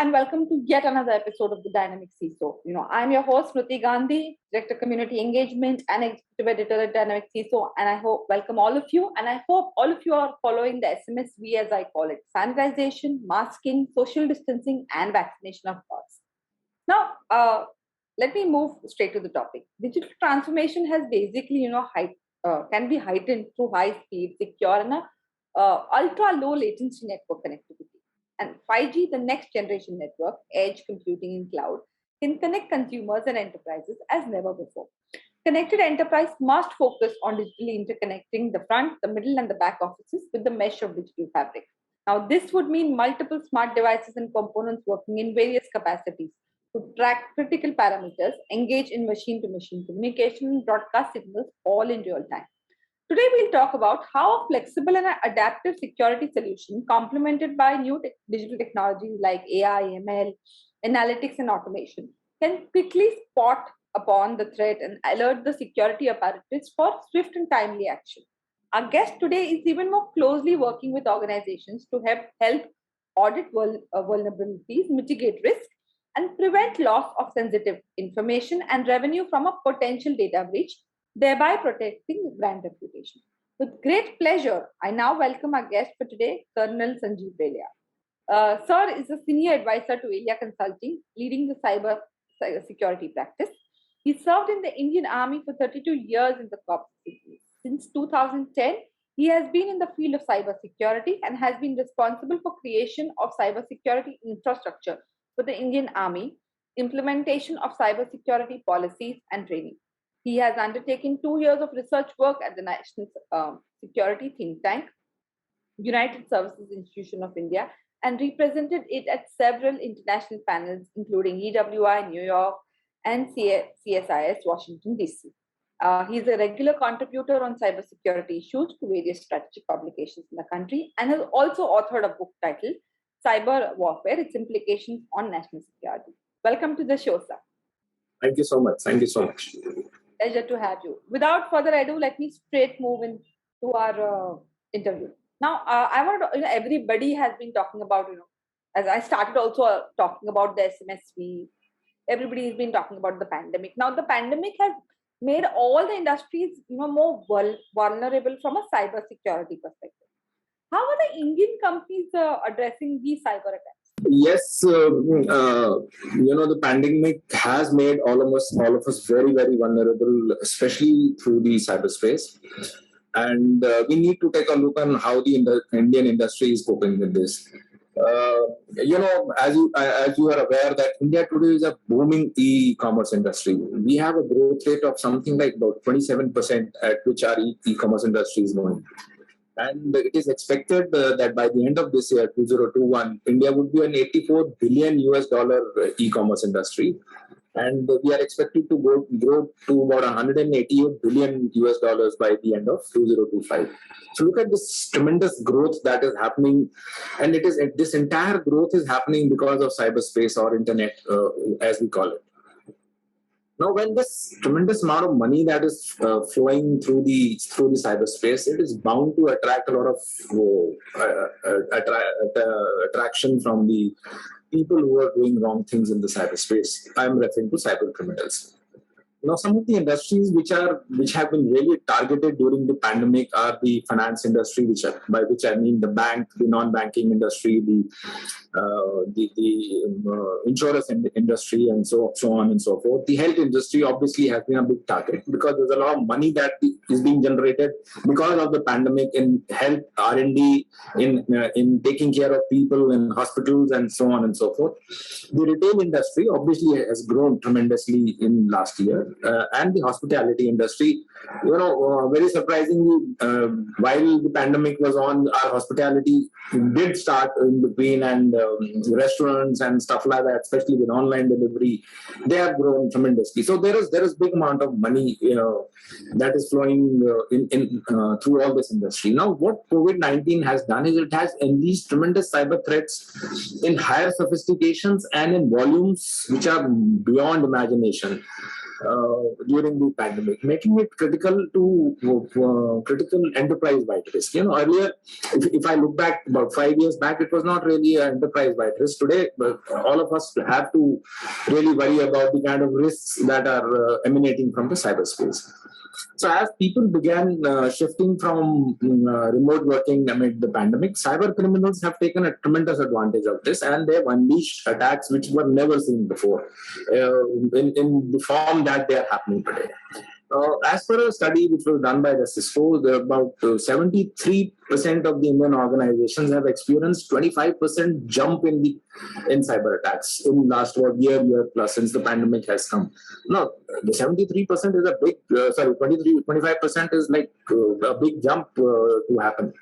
and welcome to yet another episode of the Dynamic CISO. I'm your host, Smruti Gandhi, Director Community Engagement and Executive Editor at Dynamic CISO, and I hope welcome all of you. And I hope all of you are following the SMSV, as I call it: sanitization, masking, social distancing, and vaccination of course. Now, let me move straight to the topic. Digital transformation has basically, can be heightened through high speed, secure, and ultra low latency network connectivity. And 5G, the next generation network, edge computing in cloud, can connect consumers and enterprises as never before. Connected enterprise must focus on digitally interconnecting the front, the middle, and the back offices with the mesh of digital fabric. Now, this would mean multiple smart devices and components working in various capacities to track critical parameters, engage in machine-to-machine communication, and broadcast signals all in real time. Today, we'll talk about how a flexible and adaptive security solution, complemented by new digital technologies like AI, ML, analytics, and automation, can quickly spot upon the threat and alert the security apparatus for swift and timely action. Our guest today is even more closely working with organizations to help audit vulnerabilities, mitigate risk, and prevent loss of sensitive information and revenue from a potential data breach, thereby protecting brand reputation. With great pleasure, I now welcome our guest for today, Colonel Sanjeev Relia. Sir is a senior advisor to Alea Consulting, leading the cyber security practice. He served in the Indian Army for 32 years in the corps. Since 2010, he has been in the field of cyber security and has been responsible for creation of cyber security infrastructure for the Indian Army, implementation of cyber security policies, and training. He has undertaken 2 years of research work at the National Security Think Tank, United Services Institution of India, and represented it at several international panels, including EWI, New York, and CSIS, Washington, D.C. He is a regular contributor on cybersecurity issues to various strategic publications in the country and has also authored a book titled Cyber Warfare, Its Implications on National Security. Welcome to the show, sir. Thank you so much. Thank you so much. Pleasure to have you. Without further ado, let me straight move into our interview. Now, I want to, everybody has been talking about, as I started also talking about the SMSV, everybody has been talking about the pandemic. Now, the pandemic has made all the industries, more vulnerable from a cyber security perspective. How are the Indian companies addressing these cyber attacks? Yes, the pandemic has made all of us very, very vulnerable, especially through the cyberspace. And we need to take a look on how the Indian industry is coping with this. As you are aware that India today is a booming e-commerce industry. We have a growth rate of something like about 27% at which our e-commerce industry is going. And it is expected that by the end of this year, 2021, India would be an $84 billion e-commerce industry. And we are expected to grow to about $188 billion by the end of 2025. So look at this tremendous growth that is happening. And this entire growth is happening because of cyberspace or internet, as we call it. Now, when this tremendous amount of money that is flowing through the cyberspace, it is bound to attract a lot of attraction from the people who are doing wrong things in the cyberspace. I am referring to cyber criminals. Now, some of the industries which have been really targeted during the pandemic are the finance industry, by which I mean the bank, the non-banking industry, the insurance industry, and so on and so forth. The health industry obviously has been a big target because there's a lot of money that is being generated because of the pandemic in health, R&D, in taking care of people in hospitals, and so on and so forth. The retail industry obviously has grown tremendously in last year. And the hospitality industry, very surprisingly, while the pandemic was on, our hospitality did start in between, and restaurants and stuff like that, especially with online delivery, they have grown tremendously. So there is big amount of money, that is flowing through all this industry. Now, what COVID-19 has done is it has unleashed tremendous cyber threats in higher sophistications and in volumes which are beyond imagination. during the pandemic, making it critical to critical enterprise-wide risk. Earlier, if I look back about 5 years back, it was not really an enterprise-wide risk. Today, all of us have to really worry about the kind of risks that are emanating from the cyberspace. So as people began shifting from remote working amid the pandemic, cyber criminals have taken a tremendous advantage of this, and they have unleashed attacks which were never seen before in the form that they are happening today. As per a study which was done by the Cisco, about 73% of the Indian organizations have experienced 25% jump in cyber attacks in last year plus since the pandemic has come. Now, the 73% is a big, 25% is like a big jump to happen.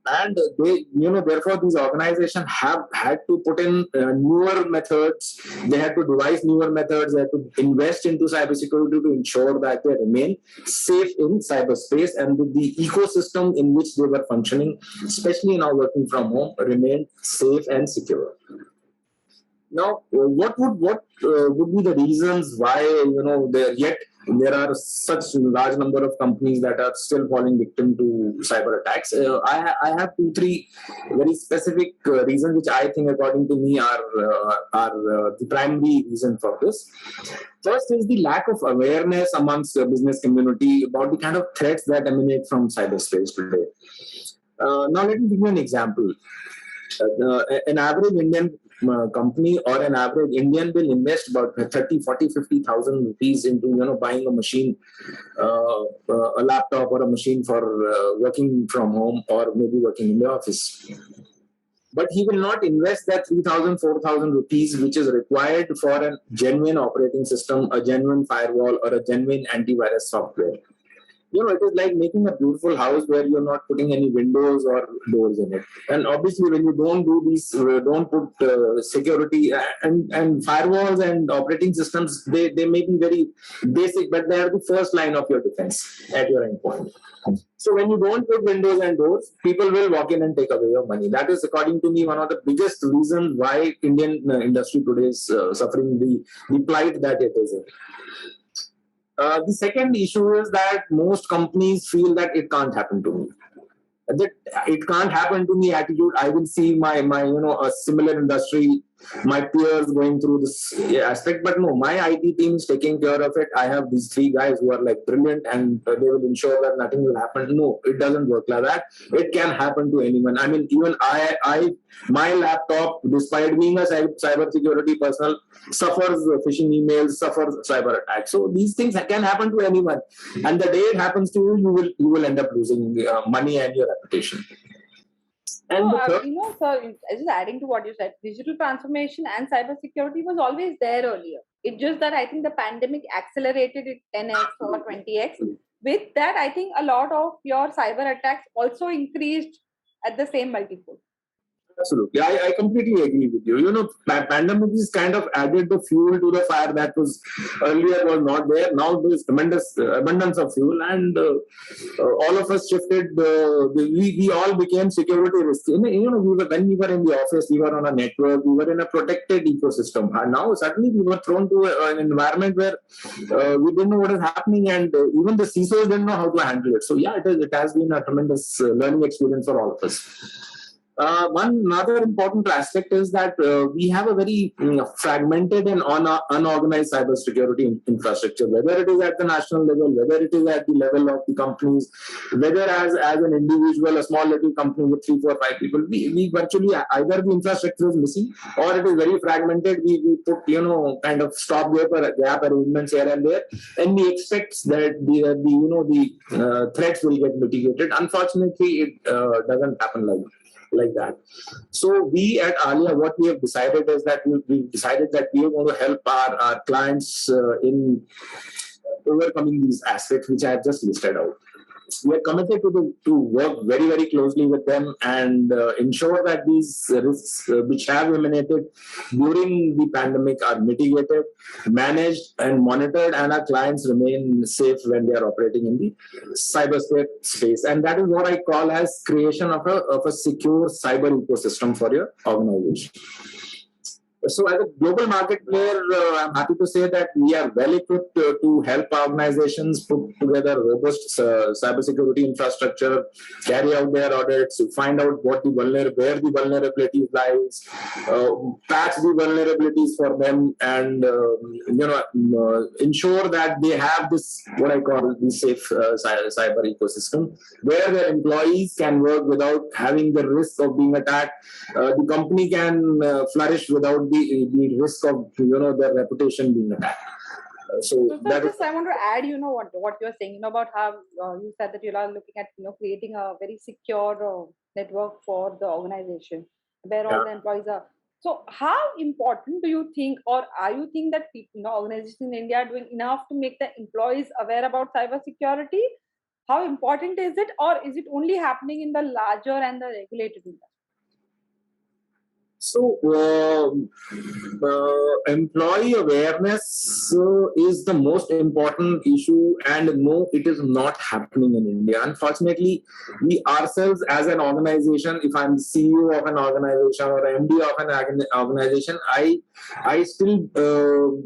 And they, therefore, these organizations have had to put in newer methods. They had to devise newer methods. They had to invest into cybersecurity to ensure that they remain safe in cyberspace, and the ecosystem in which they were functioning, especially now working from home, remained safe and secure. Now, what would be the reasons why there are such large number of companies that are still falling victim to cyber attacks? I have 2-3 very specific reasons which I think, according to me, are the primary reason for this. First is the lack of awareness amongst the business community about the kind of threats that emanate from cyberspace today. Now, let me give you an example. An average Indian company or an average Indian will invest about 30, 40, 50,000 rupees into buying a machine, a laptop or a machine for working from home or maybe working in the office. But he will not invest that 3,000, 4,000 rupees which is required for a genuine operating system, a genuine firewall, or a genuine antivirus software. It is like making a beautiful house where you're not putting any windows or doors in it. And obviously, when you don't do these, don't put security and firewalls and operating systems, they may be very basic, but they are the first line of your defense at your endpoint. So when you don't put windows and doors, people will walk in and take away your money. That is, according to me, one of the biggest reasons why Indian industry today is suffering the plight that it is in. The second issue is that most companies feel that it can't happen to me. That it can't happen to me attitude. I will see my a similar industry, my peers going through this aspect, but no, my IT team is taking care of it. I have these 3 guys who are like brilliant, and they will ensure that nothing will happen. No, it doesn't work like that. It can happen to anyone. I mean, even my laptop, despite being a cyber security personnel, suffers phishing emails, suffers cyber attacks. So these things can happen to anyone, and the day it happens to you, you will end up losing money and your reputation. And sir, just adding to what you said, digital transformation and cybersecurity was always there earlier. It's just that I think the pandemic accelerated it 10x or 20x. With that, I think a lot of your cyber attacks also increased at the same multiple. Absolutely. I completely agree with you. Pandemic is kind of added the fuel to the fire that was earlier was not there. Now there's tremendous abundance of fuel, and all of us shifted. We all became security risky. When we were in the office, we were on a network, we were in a protected ecosystem. And now suddenly we were thrown to an environment where we didn't know what is happening, and even the CISOs didn't know how to handle it. So yeah, it has been a tremendous learning experience for all of us. One another important aspect is that we have a very fragmented and unorganized cybersecurity infrastructure, whether it is at the national level, whether it is at the level of the companies, whether as an individual, a small little company with 3, 4, 5 people, we virtually either the infrastructure is missing or it is very fragmented. We put kind of stop gap arrangements here and there, and we expect that the threats will get mitigated. Unfortunately, it doesn't happen like that. So we at Alea, what we have decided is that we decided that we are going to help our clients in overcoming these aspects which I have just listed out. We are committed to work very, very closely with them and ensure that these risks which have emanated during the pandemic are mitigated, managed, and monitored, and our clients remain safe when they are operating in the cyberspace. And that is what I call as creation of a secure cyber ecosystem for your organization. So, as a global market player, I'm happy to say that we are well equipped to help organizations put together robust cybersecurity infrastructure, carry out their audits, find out where the vulnerability lies, patch the vulnerabilities for them, and ensure that they have this what I call the safe cyber ecosystem where their employees can work without having the risk of being attacked. The company can flourish without the risk of their reputation being attacked. So just I want to add, what you're saying, about how you said that you are looking at, creating a very secure network for the organization where all the employees are. So how important do you think, or are you think that people, organizations in India are doing enough to make the employees aware about cybersecurity? How important is it, or is it only happening in the larger and the regulated industry? So, employee awareness is the most important issue, and no, it is not happening in India. Unfortunately, we ourselves as an organization, if I'm CEO of an organization or MD of an organization, I still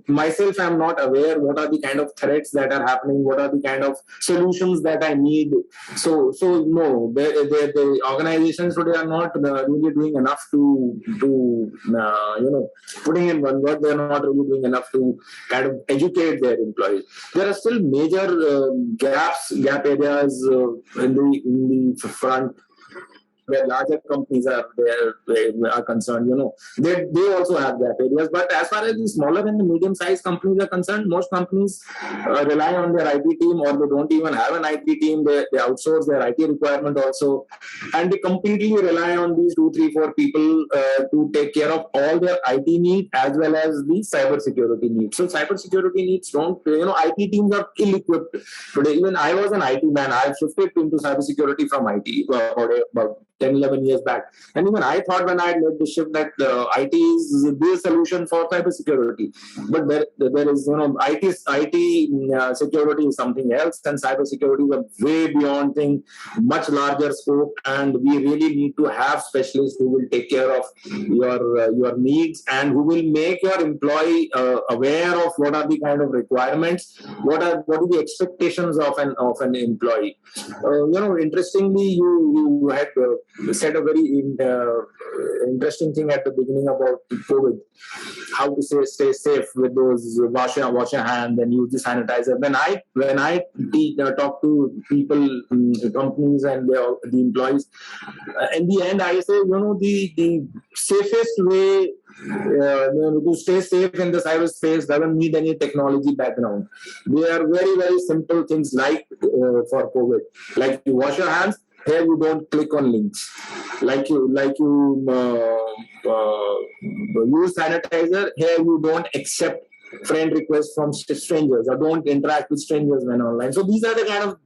myself am not aware what are the kind of threats that are happening, what are the kind of solutions that I need. So no, the organizations today are not really doing enough to putting in one word, they're not really doing enough to kind of educate their employees. There are still major gap areas in the front where larger companies are concerned. They also have gap areas. But as far as the smaller and the medium-sized companies are concerned, most companies rely on their IT team, or they don't even have an IT team. They outsource their IT requirement also, and they completely rely on these 2, 3, 4 people to take care of all their IT needs as well as the cybersecurity needs. So cybersecurity needs don't. IT teams are ill-equipped today. Even I was an IT man. I shifted into cybersecurity from IT about 10, 11 years back. And even I thought when I had made the shift that IT is the solution for cybersecurity. But there is, IT security is something else, and cybersecurity is a way beyond thing, much larger scope, and we really need to have specialists who will take care of your needs and who will make your employee aware of what are the kind of requirements, what are the expectations of an employee. Interestingly, you had said a very interesting thing at the beginning about COVID, how to stay safe with those wash your hand and use the sanitizer. When I talk to people, companies and the employees, in the end I say, the safest way to stay safe in the cyberspace doesn't need any technology background. They are very, very simple things like for COVID, like you wash your hands. Here you don't click on links. Like you use sanitizer. Here you don't accept friend requests from strangers, or don't interact with strangers when online. So these are the kind of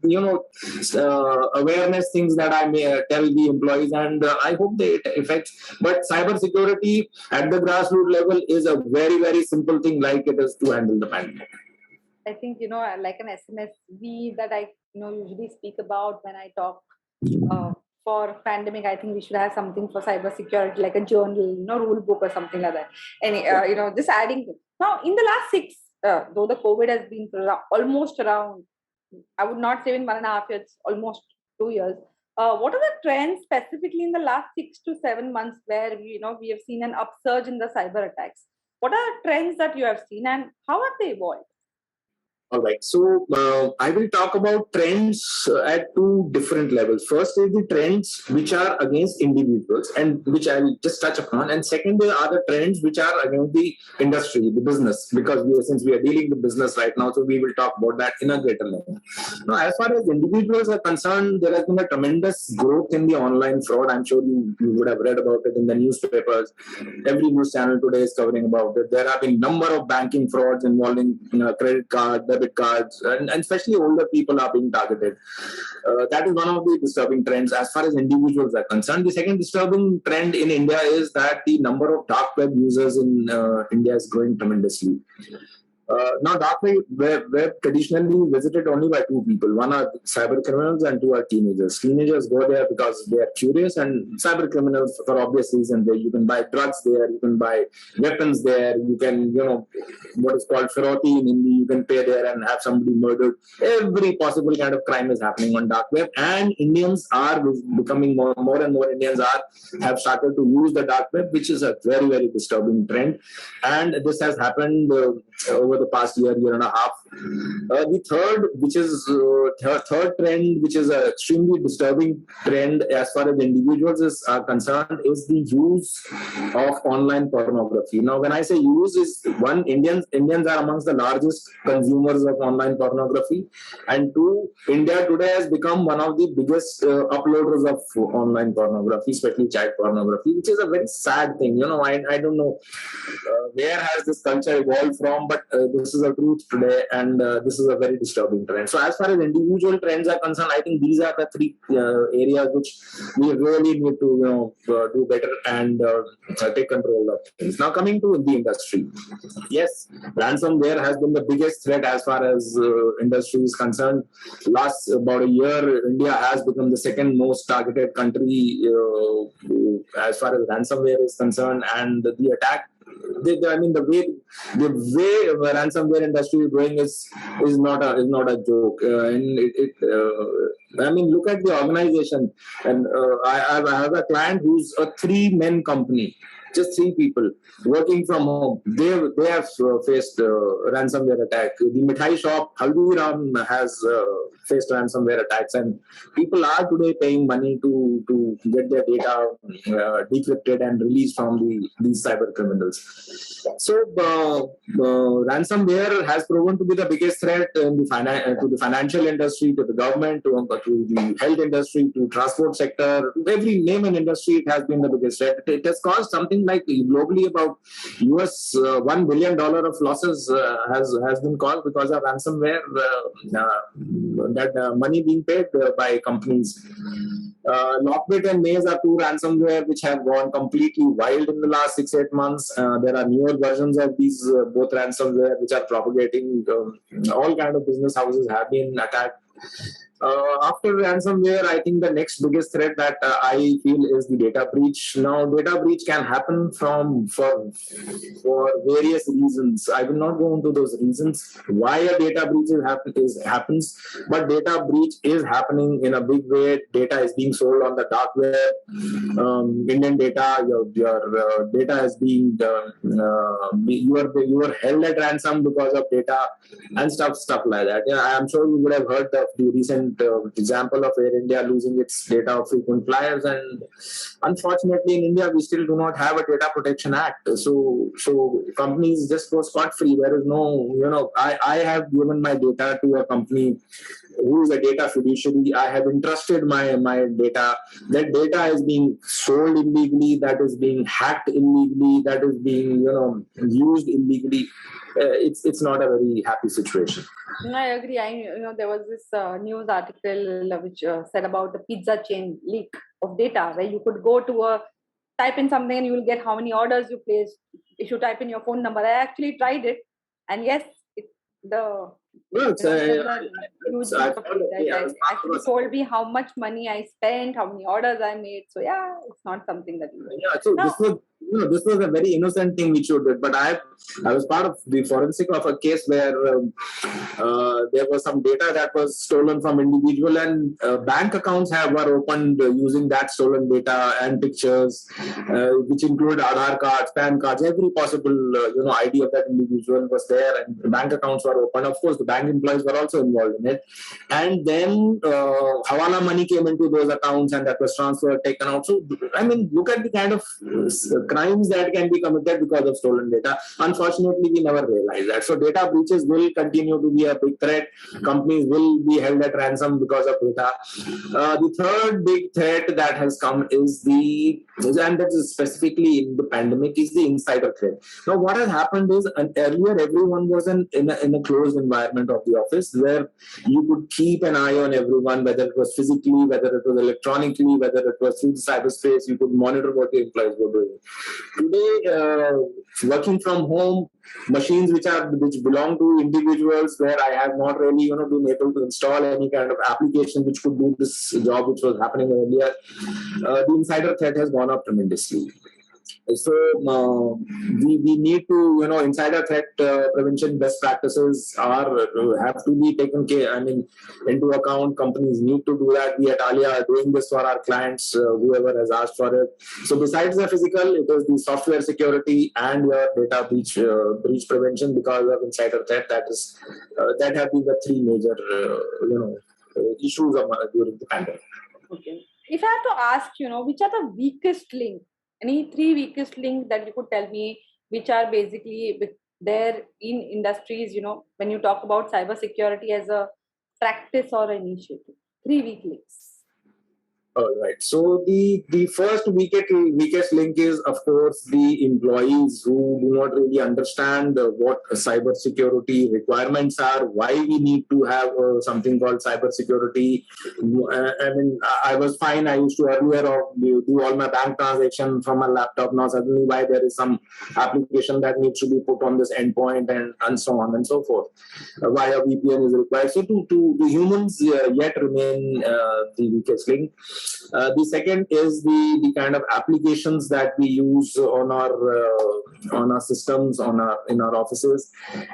awareness things that I may tell the employees, and I hope it affects. But cybersecurity at the grassroots level is a very, very simple thing, like it is to handle the pandemic. I think like an SMSV that I usually speak about when I talk. For pandemic, I think we should have something for cybersecurity, like a journal, rule book or something like that. Any, just adding to. Now, in the last 6, though the COVID has been almost around, I would not say in 1.5 years, almost 2 years. What are the trends specifically in the last 6 to 7 months where we have seen an upsurge in the cyber attacks? What are the trends that you have seen, and how have they evolved? All right. So I will talk about trends at 2 different levels. First is the trends which are against individuals, and which I will just touch upon. And second are the trends which are against the industry, the business, because since we are dealing with business right now, so we will talk about that in a greater level. Now, as far as individuals are concerned, there has been a tremendous growth in the online fraud. I'm sure you would have read about it in the newspapers. Every news channel today is covering about it. There have been number of banking frauds involving credit card, debit cards, and especially older people are being targeted. That is one of the disturbing trends as far as individuals are concerned. The second disturbing trend in India is that the number of dark web users in India is growing tremendously. Now, dark web traditionally visited only by two people. One are cyber criminals and two are teenagers. Teenagers go there because they are curious, and cyber criminals for obvious reasons. Where you can buy drugs there, you can buy weapons there, you can, what is called feroti in Hindi, you can pay there and have somebody murdered. Every possible kind of crime is happening on dark web, and Indians are becoming more and more Indians have started to use the dark web, which is a very, very disturbing trend. And this has happened over the past year and a half. The third trend, which is an extremely disturbing trend as far as individuals are concerned, is the use of online pornography. Now, when I say use, is one, Indians are amongst the largest consumers of online pornography, and two, India today has become one of the biggest uploaders of online pornography, especially child pornography, which is a very sad thing. I don't know where has this culture evolved from, but this is a truth today, and this is a very disturbing trend. So as far as individual trends are concerned, I think these are the three areas which we really need to do better and take control of things. Now, coming to the industry, yes, ransomware has been the biggest threat as far as industry is concerned. Last about a year, India has become the second most targeted country as far as ransomware is concerned, and the attack. The way ransomware industry is going is not a joke, look at the organization, and I have a client who's a 3-man company, just 3 people working from home. They have faced ransomware attack. The mithai shop Haldiram has faced ransomware attacks, and people are today paying money to get their data decrypted and released from these cyber criminals. So ransomware has proven to be the biggest threat to the financial industry, to the government, to the health industry, to transport sector, every name and industry. It has been the biggest threat. It has caused something like globally about US $1 billion of losses has been caused because of ransomware. That money being paid by companies. Lockbit and Maze are 2 ransomware which have gone completely wild in the last 6-8 months. There are newer versions of these both ransomware which are propagating. All kind of business houses have been attacked. After ransomware, I think the next biggest threat that I feel is the data breach. Now, data breach can happen for various reasons. I will not go into those reasons why a data breach happens, but data breach is happening in a big way. Data is being sold on the dark web. Indian data, your data is being you are held at ransom because of data and stuff like that. Yeah, I am sure you would have heard of the recent example of Air India losing its data of frequent flyers, and unfortunately in India we still do not have a data protection act, so companies just go scot-free. There is no, I have given my data to a company who is a data fiduciary. I have entrusted my data. That data is being sold illegally, that is being hacked illegally, that is being used illegally. It's not a very happy situation. I agree. There was this news article which said about the pizza chain leak of data, where you could go to type in something and you will get how many orders you placed if you type in your phone number. I actually tried it, and yes, actually told me how much money I spent, how many orders I made. So yeah, it's not something that you. Yeah, so this was a very innocent thing which you did, but I was part of the forensic of a case where there was some data that was stolen from individual, and bank accounts were opened using that stolen data and pictures, which include Aadhaar cards, PAN cards, every possible ID of that individual was there, and the bank accounts were open. Of course, the bank employees were also involved in it, and then Hawala money came into those accounts, and that was transferred, taken out. So look at the kind of crimes that can be committed because of stolen data. Unfortunately, we never realize that. So data breaches will continue to be a big threat. Companies will be held at ransom because of data. The third big threat that has come is and that is specifically in the pandemic, is the insider threat. Now, what has happened is earlier everyone was in a closed environment of the office, where You could keep an eye on everyone, whether it was physically, whether it was electronically, whether it was through the cyberspace. You could monitor what your employees were doing. Today, working from home, machines which belong to individuals, where I have not really been able to install any kind of application which could do this job which was happening earlier. The insider threat has gone up tremendously. So we need to, insider threat prevention best practices have to be taken care. Into account. Companies need to do that. We at Alea are doing this for our clients, whoever has asked for it. So besides the physical, it is the software security and your data breach prevention because of insider threat. That have been the three major, issues during the pandemic. Okay. If I have to ask, which are the weakest link? Any three weakest links that you could tell me, which are basically there in industries, when you talk about cybersecurity as a practice or initiative? Three weak links. All right. So the first weakest link is, of course, the employees who do not really understand what cybersecurity requirements are, why we need to have something called cybersecurity. I was fine. I used to earlier do all my bank transactions from my laptop. Now suddenly, why there is some application that needs to be put on this endpoint and so on and so forth. Why a VPN is required. So to the humans yet remain the weakest link. The second is the kind of applications that we use on our systems, in our offices.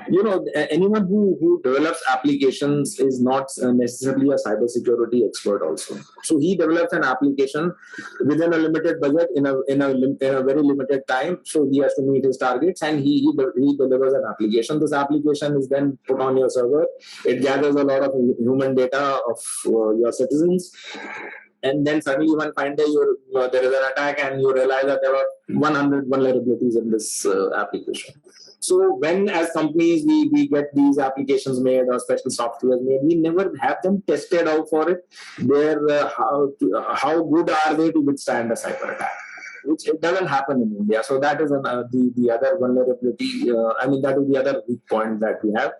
Anyone who develops applications is not necessarily a cybersecurity expert also. So he develops an application within a limited budget in a very limited time. So he has to meet his targets, and he delivers an application. This application is then put on your server. It gathers a lot of human data of your citizens. And then suddenly one fine day there is an attack and you realize that there are 100 vulnerabilities in this application. So when as companies we get these applications made or special software made, we never have them tested out for it. How good are they to withstand a cyber attack? Which it doesn't happen in India. So that is the other vulnerability. That is the other weak point that we have.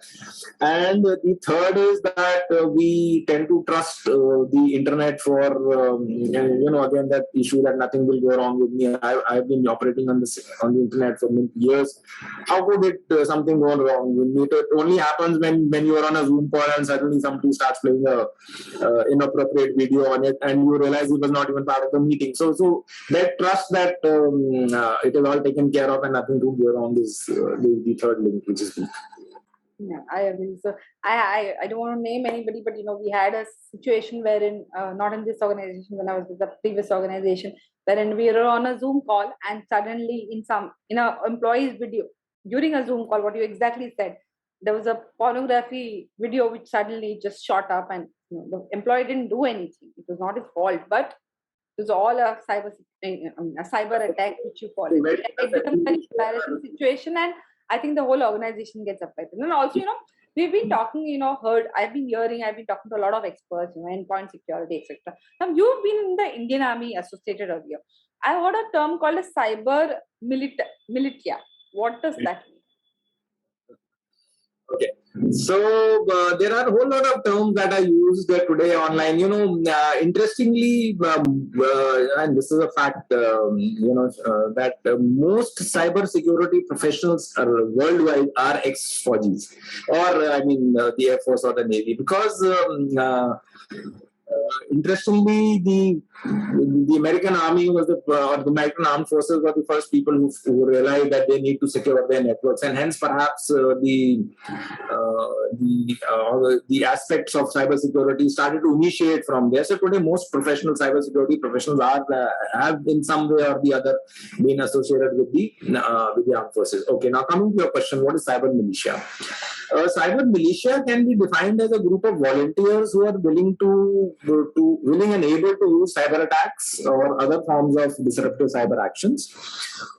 And the third is that we tend to trust the internet for, again, that issue that nothing will go wrong with me. I've been operating on the internet for many years. How could something go wrong with me? It only happens when you are on a Zoom call and suddenly somebody starts playing a inappropriate video on it and you realize it was not even part of the meeting. So that trust that it is all taken care of and nothing to go wrong is the third link, which is weak. Yeah, I agree. So I don't want to name anybody, but we had a situation wherein not in this organization, when I was with the previous organization, wherein we were on a Zoom call and suddenly in a employee's video during a Zoom call, what you exactly said, there was a pornography video which suddenly just shot up, and the employee didn't do anything. It was not his fault, but it was all a cyber attack, which you call it. It becomes an embarrassing situation, and I think the whole organization gets affected. And also, we've been talking, I've been talking to a lot of experts, endpoint security, etc. Now, you've been in the Indian Army associated earlier. I heard a term called a cyber militia. What does that mean? Okay. So there are a whole lot of terms that are used today online. Interestingly, and this is a fact, that most cyber security professionals worldwide are ex-Fauji's, or the Air Force or the Navy, because interestingly, the American Army or the American Armed Forces were the first people who realized that they need to secure their networks, and hence perhaps the aspects of cybersecurity started to initiate from there. So today, most professional cybersecurity professionals have in some way or the other been associated with the armed forces. Okay, now coming to your question, what is cyber militia? Cyber militia can be defined as a group of volunteers who are willing and able to use cyber attacks or other forms of disruptive cyber actions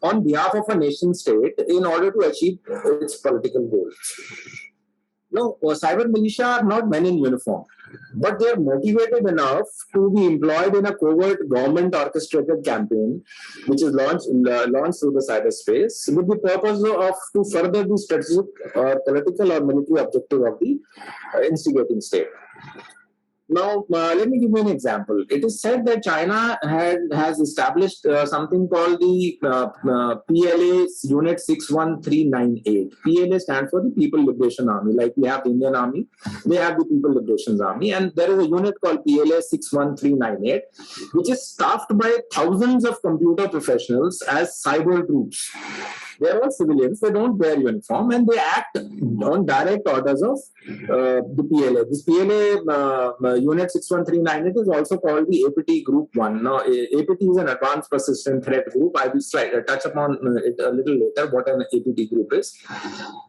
on behalf of a nation state in order to achieve its political goals. No, cyber militia are not men in uniform, but they are motivated enough to be employed in a covert government orchestrated campaign, which is launched through the cyberspace with the purpose of to further the strategic or political or military objective of the instigating state. Now, let me give you an example. It is said that China has established something called the PLA Unit 61398. PLA stands for the People Liberation Army. Like we have the Indian Army, they have the People Liberation Army. And there is a unit called PLA 61398, which is staffed by thousands of computer professionals as cyber troops. They are all civilians, they don't wear uniform, and they act on direct orders of the PLA. This PLA Unit 61398 is also called the APT Group 1. Now, APT is an Advanced Persistent Threat Group. I will touch upon it a little later, what an APT group is.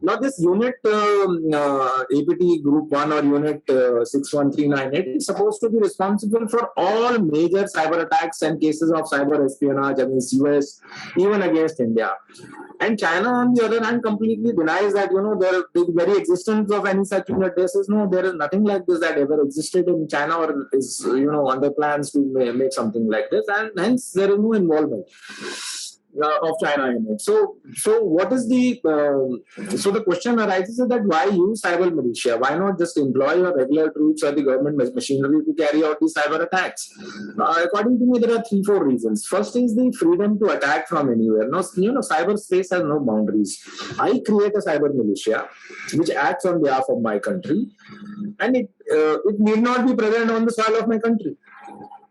Now, this unit APT Group 1 or Unit 61398 is supposed to be responsible for all major cyber attacks and cases of cyber espionage against US, even against India. And China, on the other hand, completely denies that, the very existence of any such unit. There is nothing like this that ever existed in China or is, under plans to make something like this. And hence, there is no involvement of China in it. So what is so the question arises is that why use cyber militia? Why not just employ your regular troops or the government machinery to carry out these cyber attacks? According to me, there are 3-4 reasons. First is the freedom to attack from anywhere. Now, cyberspace has no boundaries. I create a cyber militia which acts on behalf of my country, and it need not be present on the soil of my country.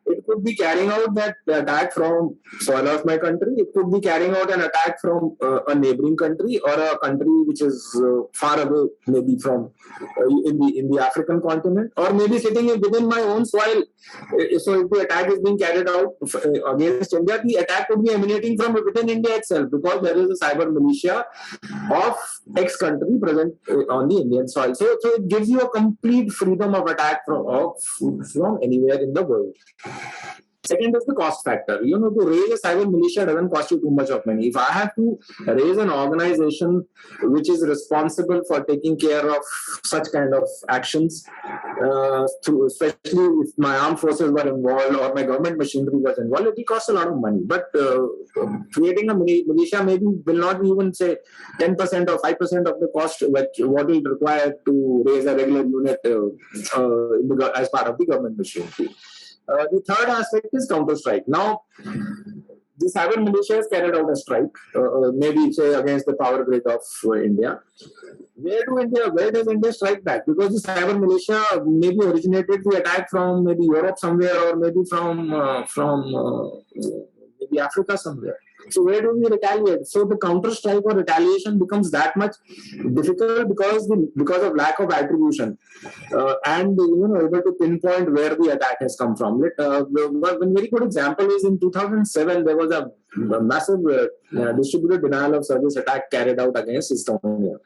It could be carrying out that attack from soil of my country. It could be carrying out an attack from a neighboring country or a country which is far away, maybe from in the African continent, or maybe sitting within my own soil. So if the attack is being carried out against India, the attack could be emanating from within India itself, because there is a cyber militia of X country present on the Indian soil. So it gives you a complete freedom of attack from anywhere in the world. Second is the cost factor. To raise a cyber militia doesn't cost you too much of money. If I have to raise an organization which is responsible for taking care of such kind of actions, especially if my armed forces were involved or my government machinery was involved, it will cost a lot of money. But creating a militia maybe will not even say 10% or 5% of the cost, what will require to raise a regular unit as part of the government machinery. The third aspect is counter-strike. Now, the cyber militia has carried out a strike, maybe say against the power grid of India. Where does India strike back? Because the cyber militia maybe originated the attack from maybe Europe somewhere, or maybe from maybe Africa somewhere. So where do we retaliate? So the counter-strike or retaliation becomes that much difficult because of lack of attribution and able to pinpoint where the attack has come from. One very good example is in 2007 there was a massive distributed denial of service attack carried out against Estonia.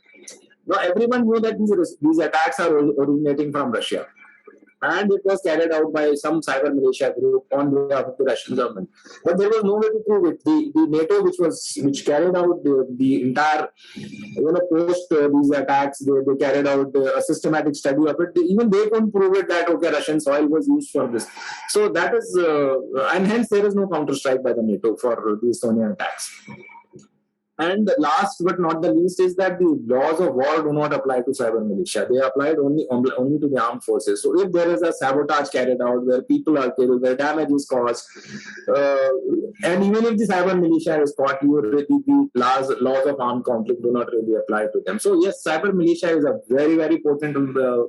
Now everyone knew that these attacks are originating from Russia. And it was carried out by some cyber militia group on behalf of the Russian government. But there was no way to prove it. The NATO, which carried out the entire, post these attacks, they carried out a systematic study of it. Even they couldn't prove it that Russian soil was used for this. So that is, and hence there is no counter-strike by the NATO for the Estonian attacks. And last but not the least is that the laws of war do not apply to cyber militia. They applied only to the armed forces. So if there is a sabotage carried out where people are killed, where damage is caused, and even if the cyber militia is caught, the laws of armed conflict do not really apply to them. So yes, cyber militia is a very, very potent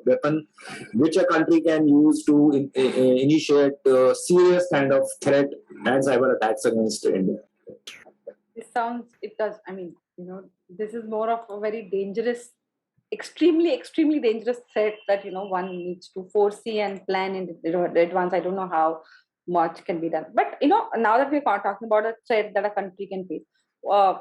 weapon which a country can use to initiate serious kind of threat and cyber attacks against India. This is more of a very dangerous, extremely, extremely dangerous threat that, one needs to foresee and plan in advance. I don't know how much can be done. But, now that we're talking about a threat that a country can face,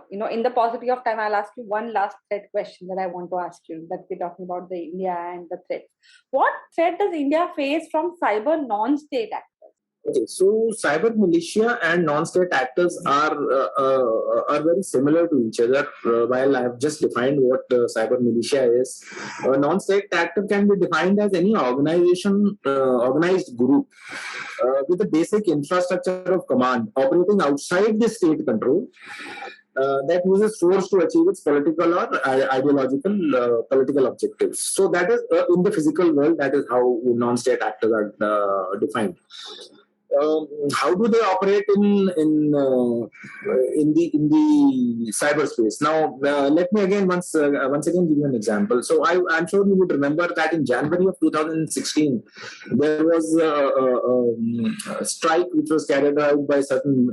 in the paucity of time, I'll ask you one last threat question that I want to ask you, that we're talking about the India and the threats. What threat does India face from cyber non-state actors? Okay, so cyber militia and non-state actors are very similar to each other. While I have just defined what cyber militia is, a non-state actor can be defined as any organization, organized group with a basic infrastructure of command operating outside the state control that uses force to achieve its political or ideological political objectives. So that is in the physical world. That is how non-state actors are defined. How do they operate in the cyberspace? Now, let me again once again give you an example. So I'm sure you would remember that in January of 2016, there was a strike which was carried out by certain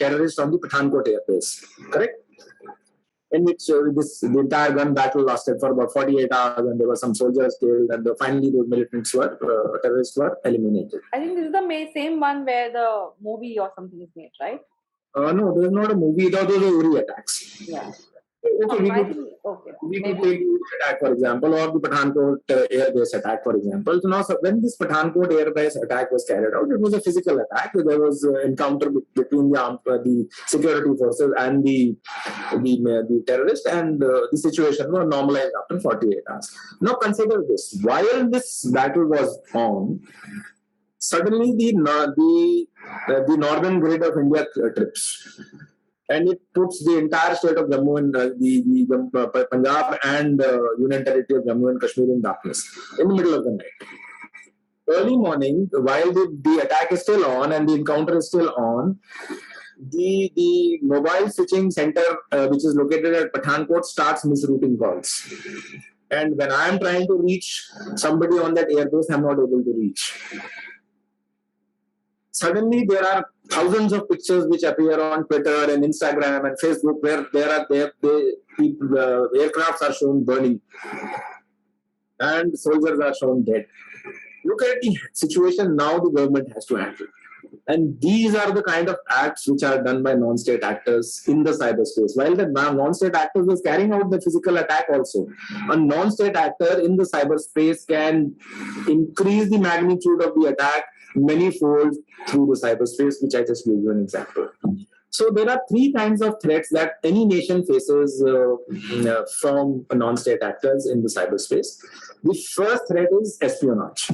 terrorists on the Pathankot airbase. Correct? In which the entire gun battle lasted for about 48 hours, and there were some soldiers killed, and finally those militants terrorists were eliminated. I think this is the same one where the movie or something is made, right? No, there's not a movie. Those are Uri attacks. Yeah. Okay, we could take the attack, for example, or the Pathankot air base attack, for example. So now, when this Pathankot air base attack was carried out, it was a physical attack. There was encounter between the security forces and the terrorists, and the situation was normalized after 48 hours. Now, consider this: while this battle was on, suddenly the northern grid of India trips. And it puts the entire state of Jammu and the Punjab and Union Territory of Jammu and Kashmir in darkness in the middle of the night. Early morning, while the attack is still on and the encounter is still on, the mobile switching center, which is located at Pathankot, starts misrouting calls. And when I am trying to reach somebody on that airbase, I am not able to reach. Suddenly, there are thousands of pictures which appear on Twitter and Instagram and Facebook where aircrafts are shown burning and soldiers are shown dead. Look at the situation now the government has to handle. And these are the kind of acts which are done by non-state actors in the cyberspace. While the non-state actor was carrying out the physical attack also, a non-state actor in the cyberspace can increase the magnitude of the attack many folds through the cyberspace, which I just gave you an example. So there are three kinds of threats that any nation faces from non-state actors in the cyberspace. The first threat is espionage.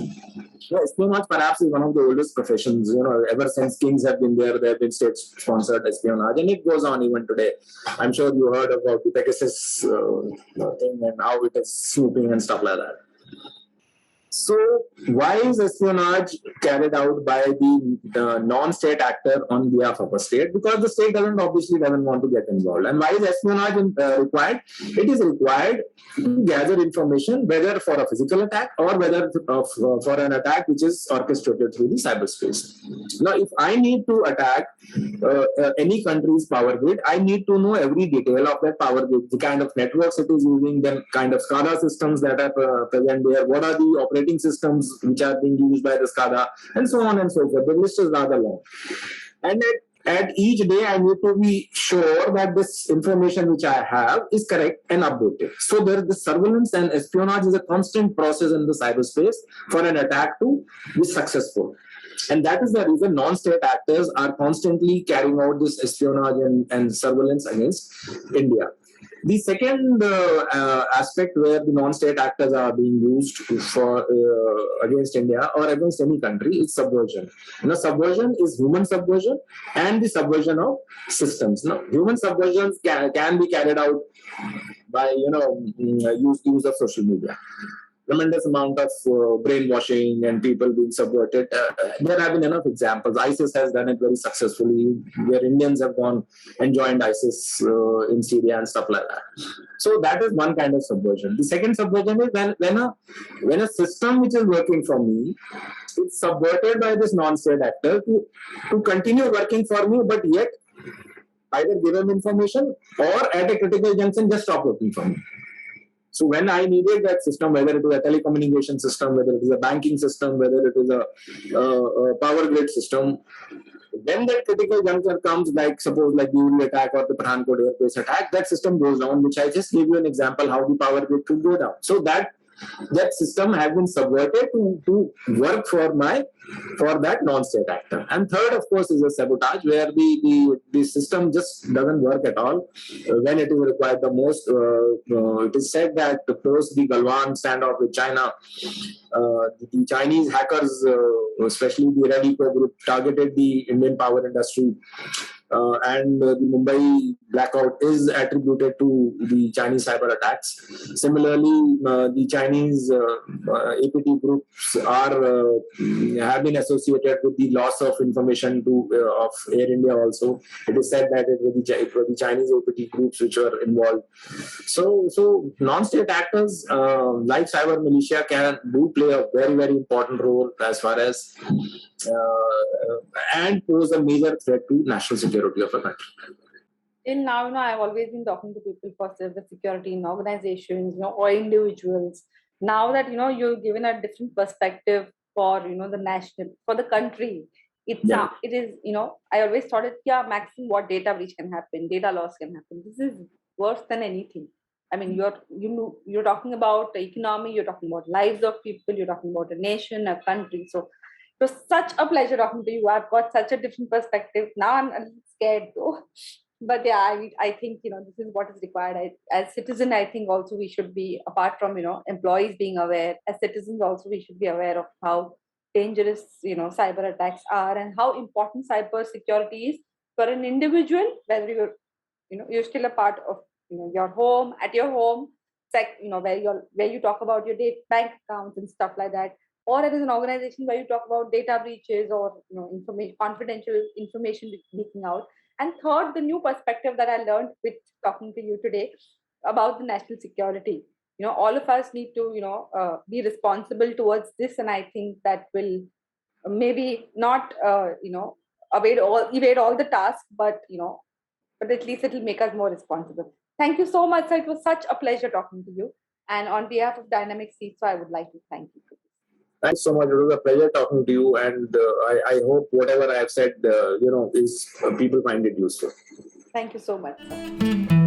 Espionage perhaps is one of the oldest professions. Ever since kings have been there have been state-sponsored espionage, and it goes on even today. I'm sure you heard about the Pegasus thing and how it is snooping and stuff like that. So, why is espionage carried out by the non-state actor on behalf of a state? Because the state obviously doesn't want to get involved. And why is espionage required? It is required to gather information, whether for a physical attack or whether for an attack which is orchestrated through the cyberspace. Now, if I need to attack any country's power grid, I need to know every detail of that power grid, the kind of networks it is using, the kind of SCADA systems that are present there, what are the operating systems which are being used by the SCADA, and so on and so forth. The list is rather long. And at each day, I need to be sure that this information which I have is correct and updated. So the surveillance and espionage is a constant process in the cyberspace for an attack to be successful. And that is the reason non-state actors are constantly carrying out this espionage and surveillance against India. The second aspect where the non-state actors are being used for against India or against any country is subversion. Subversion is human subversion and the subversion of systems. Now, human subversions can be carried out by use of social media. Tremendous amount of brainwashing and people being subverted. There have been enough examples. ISIS has done it very successfully, where Indians have gone and joined ISIS in Syria and stuff like that. So that is one kind of subversion. The second subversion is when a system which is working for me is subverted by this non-state actor to continue working for me, but yet either give him information or at a critical junction just stop working for me. So when I needed that system, whether it is a telecommunication system, whether it is a banking system, whether it is a power grid system, when that critical juncture comes, suppose the Uri attack or the Pathankot airbase attack, that system goes down, which I just gave you an example how the power grid could go down. So that that system has been subverted to work for that non-state actor. And third, of course, is a sabotage where the system just doesn't work at all when it is required the most. It is said that post the Galwan standoff with China, the Chinese hackers, especially the Relia group, targeted the Indian power industry. And the Mumbai blackout is attributed to the Chinese cyber attacks. Similarly, the Chinese APT groups have been associated with the loss of information of Air India also. It is said that it were the Chinese APT groups which were involved. So non-state actors like cyber militia do play a very, very important role as far as and pose a major threat to national security of a country. Till now, I've always been talking to people for cyber security in organizations, or individuals. Now that, you're given a different perspective for, for the country. It is, I always thought maximum what data breach can happen, data loss can happen. This is worse than anything. I mean, you're talking about the economy, you're talking about lives of people, you're talking about a nation, a country. So it was such a pleasure talking to you. I've got such a different perspective. Now I'm a little scared though. But yeah, I think, this is what is required. As citizen, I think also we should be, apart from, employees being aware, as citizens also we should be aware of how dangerous, cyber attacks are and how important cyber security is for an individual, whether you're still a part of, your home, at your home, where you talk about your bank accounts and stuff like that, or it is an organization where you talk about data breaches or confidential information leaking out. And third, the new perspective that I learned with talking to you today about the national security. All of us need to be responsible towards this, and I think that will maybe not evade all the tasks, but at least it will make us more responsible. Thank you so much, sir. It was such a pleasure talking to you. And on behalf of Dynamic CISO, I would like to thank you for this. Thanks so much. It was a pleasure talking to you, and I hope whatever I have said, is people find it useful. Thank you so much, sir.